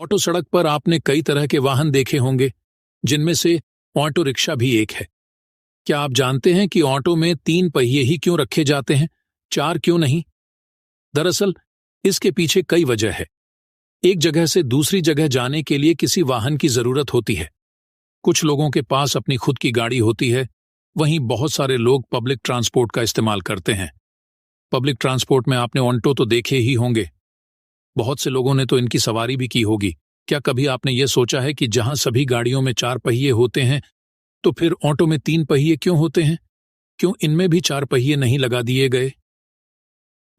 Auto सड़क पर आपने कई तरह के वाहन देखे होंगे, जिनमें से ऑटो रिक्शा भी एक है। क्या आप जानते हैं कि ऑटो में 3 पहिए ही क्यों रखे जाते हैं, 4 क्यों नहीं? दरअसल इसके पीछे कई वजह है। एक जगह से दूसरी जगह जाने के लिए किसी वाहन की जरूरत होती है। कुछ लोगों के पास अपनी खुद की गाड़ी होती है, वहीं बहुत सारे लोग पब्लिक ट्रांसपोर्ट का इस्तेमाल करते हैं। पब्लिक ट्रांसपोर्ट में आपने ऑटो तो देखे ही होंगे, बहुत से लोगों ने तो इनकी सवारी भी की होगी। क्या कभी आपने ये सोचा है कि जहां सभी गाड़ियों में 4 पहिए होते हैं, तो फिर ऑटो में 3 पहिए क्यों होते हैं? क्यों इनमें भी 4 पहिए नहीं लगा दिए गए?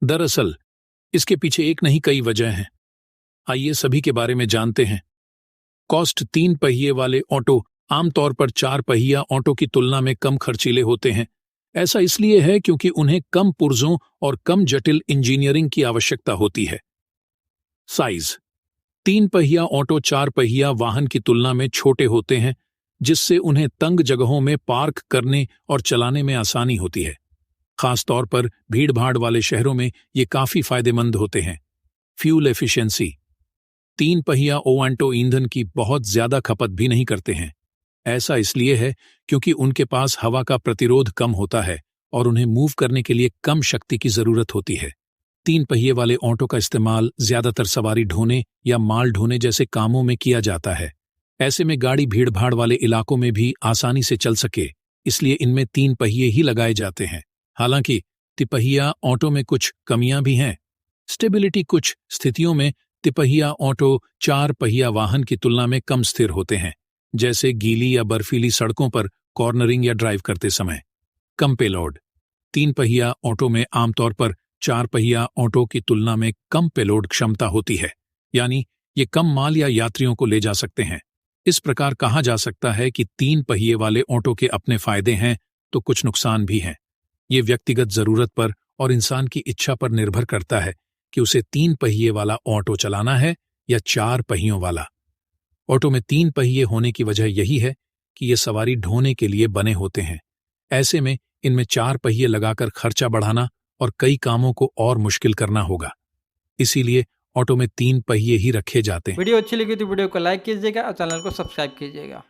दरअसल इसके पीछे एक नहीं कई वजह हैं। आइए सभी के बारे में जानते हैं। कॉस्ट 3 पहिए वाले ऑटो आमतौर पर 4 पहिया ऑटो की तुलना में कम खर्चीले होते हैं। ऐसा इसलिए है क्योंकि उन्हें कम पुर्जों और कम जटिल इंजीनियरिंग की आवश्यकता होती है। साइज 3 पहिया ऑटो 4 पहिया वाहन की तुलना में छोटे होते हैं, जिससे उन्हें तंग जगहों में पार्क करने और चलाने में आसानी होती है। खासतौर पर भीड़-भाड़ वाले शहरों में ये काफी फायदेमंद होते हैं। फ्यूल एफिशिएंसी 3 पहिया ऑटो ईंधन की बहुत ज्यादा खपत भी नहीं करते हैं। ऐसा इसलिए है क्योंकि उनके पास हवा का प्रतिरोध कम होता है और उन्हें मूव करने के लिए कम शक्ति की जरूरत होती है। 3 पहिए वाले ऑटो का इस्तेमाल ज्यादातर सवारी ढोने या माल ढोने जैसे कामों में किया जाता है। ऐसे में गाड़ी भीड़-भाड़ वाले इलाकों में भी आसानी से चल सके, इसलिए इनमें 3 पहिए ही लगाए जाते हैं। हालांकि तिपहिया ऑटो में कुछ कमियां भी हैं। स्टेबिलिटी कुछ स्थितियों में तिपहिया ऑटो 4 पहिया वाहन की तुलना में कम स्थिर होते हैं, जैसे गीली या बर्फीली सड़कों पर कॉर्नरिंग या ड्राइव करते समय। कम पेलोड 3 पहिया ऑटो में आमतौर पर 4 पहिया ऑटो की तुलना में कम पेलोड क्षमता होती है, यानी ये कम माल या यात्रियों को ले जा सकते हैं। इस प्रकार कहा जा सकता है कि 3 पहिए वाले ऑटो के अपने फायदे हैं तो कुछ नुकसान भी हैं। ये व्यक्तिगत जरूरत पर और इंसान की इच्छा पर निर्भर करता है कि उसे 3 पहिए वाला ऑटो चलाना है या 4 पहियों वाला। ऑटो में 3 पहिए होने की वजह यही है कि ये सवारी ढोने के लिए बने होते हैं। ऐसे में इनमें 4 पहिए लगाकर खर्चा बढ़ाना और कई कामों को और मुश्किल करना होगा। इसीलिए ऑटो में 3 पहिए ही रखे जाते हैं। वीडियो अच्छी लगी तो वीडियो को लाइक कीजिएगा और चैनल को सब्सक्राइब कीजिएगा।